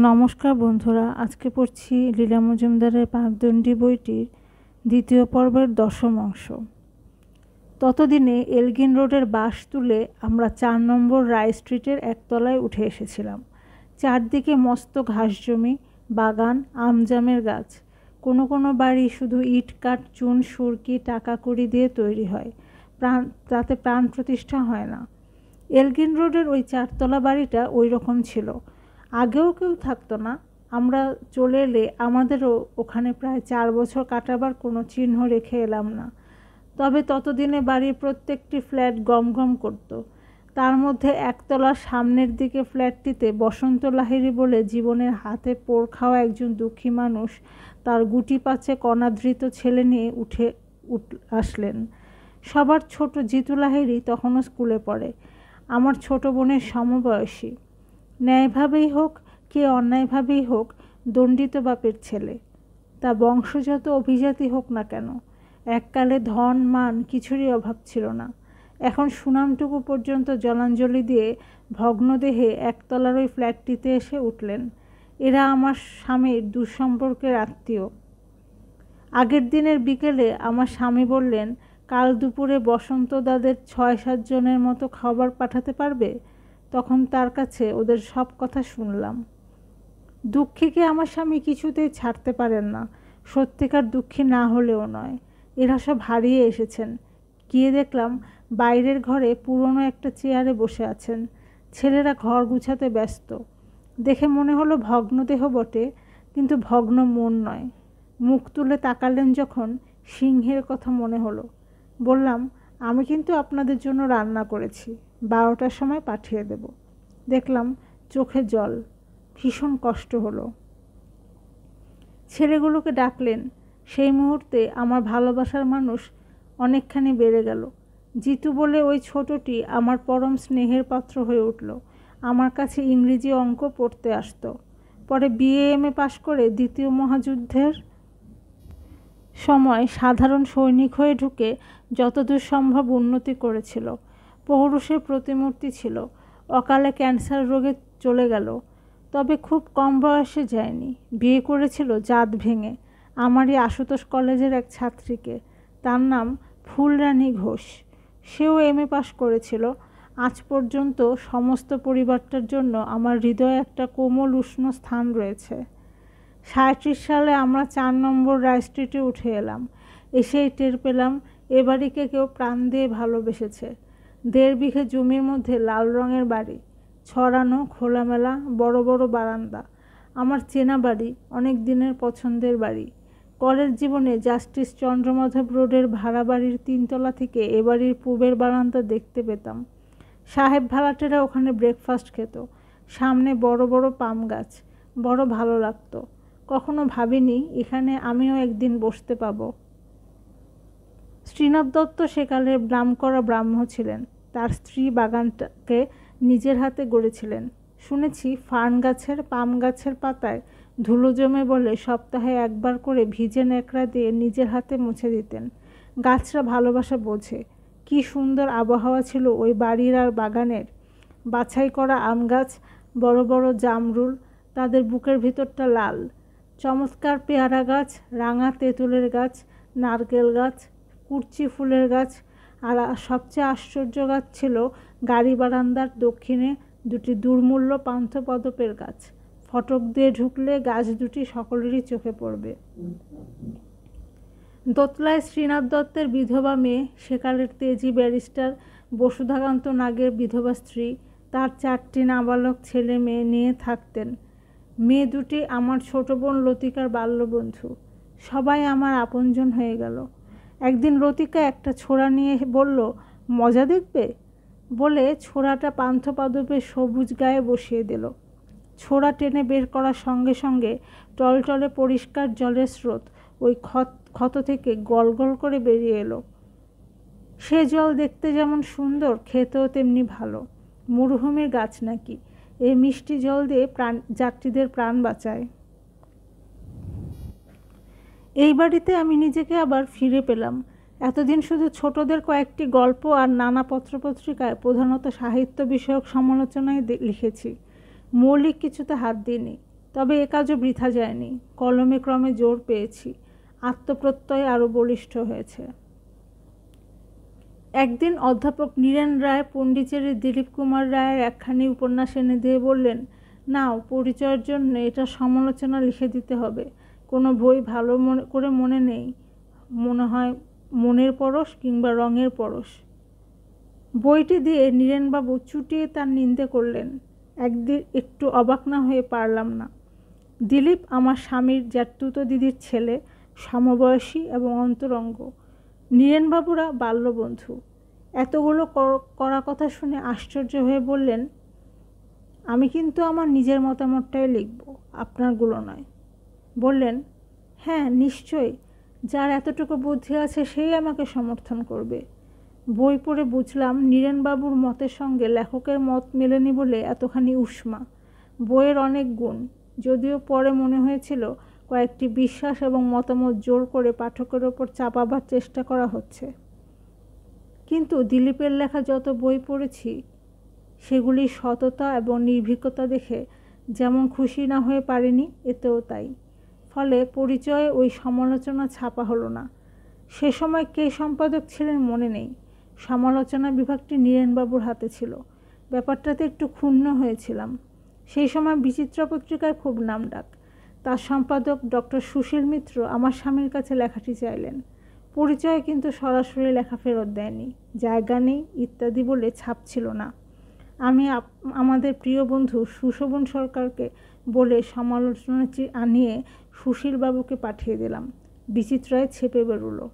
নমস্কার বন্ধুরা, আজকে পড়ছি লীলা মজুমদারের পাকদণ্ডী বইটির দ্বিতীয় পর্বের 10ম অংশ। ততদিনে এলগিন রোডের বাস তুলে আমরা 4 নম্বর রায় স্ট্রিটের একতলায় উঠে এসেছিলাম। চারদিকে মস্ত ঘাস জমি, বাগান, আমজামের গাছ। কোনো কোনো বাড়ি শুধু ইট কাঠ, চুন, সুরকি, টাকা কড়ি দিয়ে তৈরি হয়, তাতে প্রাণ প্রতিষ্ঠা হয় না। এলগিন রোডের ওই 4তলা বাড়িটা ওই রকম ছিল। আগেও কেউ থাকতো না। আমরা চলে এলে আমাদেরও ওখানে প্রায় 4 বছর কাটাবার কোনো চিহ্ন রেখে এলাম না। তবে ততদিনে বাড়ির প্রত্যেকটি ফ্ল্যাট গমগম করত। তার মধ্যে একতলার সামনের দিকে ফ্ল্যাটটিতে বসন্ত লাহিড়ী বলে জীবনের হাতে পোড় খাওয়া একজন দুঃখী মানুষ তার গুটি পাছে কণাদৃত ছেলে নিয়ে আসলেন। সবার ছোট জিতু লাহিড়ী তখনও স্কুলে পড়ে, আমার ছোট বোনের সমবয়সী। ন্যায়ভাবেই হোক কে অন্যায়ভাবেই হোক দণ্ডিত বাপের ছেলে। তা বংশজাত অভিজাতই হোক না কেন, এককালে ধন মান কিছুরই অভাব ছিল না। এখন সুনামটুকু পর্যন্ত জলাঞ্জলি দিয়ে ভগ্নদেহে একতলার ওই ফ্ল্যাটটিতে এসে উঠলেন। এরা আমার স্বামীর দুঃসম্পর্কের আত্মীয়। আগের দিনের বিকেলে আমার স্বামী বললেন, কাল দুপুরে বসন্ত দাদের 6-7 জনের মতো খাবার পাঠাতে পারবে? তখন তার কাছে ওদের সব কথা শুনলাম। দুঃখীকে আমার স্বামী কিছুতেই ছাড়তে পারেন না, সত্যিকার দুঃখী না হলেও নয়। এরা সব হারিয়ে এসেছেন। গিয়ে দেখলাম বাইরের ঘরে পুরনো একটা চেয়ারে বসে আছেন। ছেলেরা ঘর গুছাতে ব্যস্ত। দেখে মনে হলো ভগ্নদেহ বটে, কিন্তু ভগ্ন মন নয়। মুখ তুলে তাকালেন যখন, সিংহের কথা মনে হলো। বললাম, আমি কিন্তু আপনাদের জন্য রান্না করেছি, 12টার সময় পাঠিয়ে দেব। দেখলাম চোখে জল, ভীষণ কষ্ট হলো। ছেলেগুলোকে ডাকলেন। সেই মুহূর্তে আমার ভালোবাসার মানুষ অনেকখানি বেড়ে গেল। জিতু বলে ওই ছোটটি আমার পরম স্নেহের পাত্র হয়ে উঠল। আমার কাছে ইংরেজি অঙ্ক পড়তে আসতো। পরে BA-MA পাশ করে দ্বিতীয় মহাযুদ্ধের সময় সাধারণ সৈনিক হয়ে ঢুকে যতদূর সম্ভব উন্নতি করেছিল। পৌরুষের প্রতিমূর্তি ছিল। অকালে ক্যান্সার রোগে চলে গেল, তবে খুব কম বয়সে যায়নি। বিয়ে করেছিল জাত ভেঙে, আমারই আশুতোষ কলেজের এক ছাত্রীকে। তার নাম ফুলরানী ঘোষ। সেও MA পাশ করেছিল। আজ পর্যন্ত সমস্ত পরিবারটার জন্য আমার হৃদয়ে একটা কোমল উষ্ণ স্থান রয়েছে। 37 সালে আমরা 4 নম্বর রায় স্ট্রিটে উঠে এলাম। এসেই টের পেলাম এ বাড়িকে কেউ প্রাণ দিয়ে ভালোবেসেছে। 1.5 বিঘে জমির মধ্যে লাল রঙের বাড়ি, ছড়ানো খোলামেলা বড় বড় বারান্দা। আমার চেনা বাড়ি, অনেক দিনের পছন্দের বাড়ি। কলেজ জীবনে জাস্টিস চন্দ্রমাধব রোডের ভাড়া বাড়ির 3তলা থেকে এ বাড়ির পূবের বারান্দা দেখতে পেতাম। সাহেব ভাড়াটেরা ওখানে ব্রেকফাস্ট খেত। সামনে বড় বড় পাম গাছ, বড় ভালো লাগতো। কখনো ভাবিনি এখানে আমিও একদিন বসতে পাব। শ্রীনাথ দত্ত সেকালের নামকরা ব্রাহ্ম ছিলেন। তার স্ত্রী বাগানটাকে নিজের হাতে গড়েছিলেন। শুনেছি ফার্ন গাছের, পাম গাছের পাতায় ধুলো জমে বলে সপ্তাহে একবার করে ভিজে ন্যাকড়া দিয়ে নিজের হাতে মুছে দিতেন। গাছরা ভালোবাসা বোঝে। কি সুন্দর আবহাওয়া ছিল ওই বাড়ির আর বাগানের। বাছাই করা আম গাছ, বড় বড় জামরুল, তাদের বুকের ভিতরটা লাল। চমৎকার পেয়ারা গাছ, রাঙা তেঁতুলের গাছ, নারকেল গাছ, কুরচি ফুলের গাছ, আর সবচেয়ে আশ্চর্য গাছ ছিল গাড়ি বারান্দার দক্ষিণে 2টি দুর্মূল্য পান্থপদপের গাছ। ফটক দিয়ে ঢুকলে গাছ দুটি সকলেরই চোখে পড়বে। দোতলায় শ্রীনাথ দত্তের বিধবা মেয়ে, সেকালের তেজি ব্যারিস্টার বসুধাকান্ত নাগের বিধবা স্ত্রী, তার 4টি নাবালক ছেলে মেয়ে নিয়ে থাকতেন। মেয়ে দুটি আমার ছোট বোন লতিকার বাল্যবন্ধু। সবাই আমার আপনজন হয়ে গেল। একদিন লতিকা একটা ছোড়া নিয়ে বলল, মজা দেখবে? বলে ছোড়াটা পান্থপাদপের সবুজ গায়ে বসিয়ে দিল। ছোড়া টেনে বের করার সঙ্গে সঙ্গে টলটলে পরিষ্কার জলের স্রোত ওই ক্ষত থেকে গল গল করে বেরিয়ে এলো। সে জল দেখতে যেমন সুন্দর, খেতেও তেমনি ভালো। মরুভূমির গাছ নাকি, এই মিষ্টি জল দিয়ে যাত্রীদের প্রাণ বাঁচায়। এই বাড়িতে আমি নিজেকে আবার ফিরে পেলাম। এতদিন শুধু ছোটদের কয়েকটি গল্প আর নানা পত্রপত্রিকায় প্রধানত সাহিত্য বিষয়ক সমালোচনায় লিখেছি। মৌলিক কিছুতে হাত দিইনি। তবে এ কাজও বৃথা যায়নি। কলমে ক্রমে জোর পেয়েছি, আত্মপ্রত্যয় আরও বলিষ্ঠ হয়েছে। একদিন অধ্যাপক নীরেন রায় পণ্ডিচেরির দিলীপ কুমার রায়ের একখানি উপন্যাস এনে দিয়ে বললেন, নাও, পরিচয়ের জন্য এটা সমালোচনা লিখে দিতে হবে। কোনো বই ভালো করে মনে নেই, মনে হয় মনের পরশ কিংবা রঙের পরশ। বইটি দিয়ে নীরেনবাবু চুটিয়ে তার নিন্দে করলেন। একদিন একটু অবাক না হয়ে পারলাম না। দিলীপ আমার স্বামীর জ্যাঠতুতো দিদির ছেলে, সমবয়সী এবং অন্তরঙ্গ। নীরেনবাবুরা বাল্যবন্ধু। এতগুলো কড়া কথা শুনে আশ্চর্য হয়ে বললেন, আমি কিন্তু আমার নিজের মতামতটাই লিখব, আপনারগুলো নয়। বললেন, হ্যাঁ নিশ্চয়ই, যার এতটুকু বুদ্ধি আছে সেই আমাকে সমর্থন করবে। বই পড়ে বুঝলাম নীরেনবাবুর মতের সঙ্গে লেখকের মত মেলেনি বলে এতখানি উষ্মা। বইয়ের অনেক গুণ, যদিও পরে মনে হয়েছিল কয়েকটি বিশ্বাস এবং মতামত জোর করে পাঠকের ওপর চাপাবার চেষ্টা করা হচ্ছে। কিন্তু দিলীপের লেখা যত বই পড়েছি সেগুলির সততা এবং নির্ভীকতা দেখে যেমন খুশি না হয়ে পারিনি, এতেও তাই। ফলে পরিচয়ে ওই সমালোচনা ছাপা হলো না। সে সময় কে সম্পাদক ছিলেন মনে নেই। সমালোচনা বিভাগটি নীরেনবাবুর হাতে ছিল। ব্যাপারটাতে একটু ক্ষুণ্ণ হয়েছিলাম। সেই সময় বিচিত্রা পত্রিকায় খুব নামডাক। তার সম্পাদক ডক্টর সুশীল মিত্র আমার স্বামীর কাছে লেখাটি চাইলেন। পরিচয় কিন্তু সরাসরি লেখা ফেরত দেয়নি, জায়গা নেই ইত্যাদি বলে ছাপ ছিল না। আমি আমাদের প্রিয় বন্ধু সুশোভন সরকারকে বলে সমালোচনাটি আনিয়ে সুশীলবাবুকে পাঠিয়ে দিলাম। বিচিত্রায় ছেপে বেরোলো।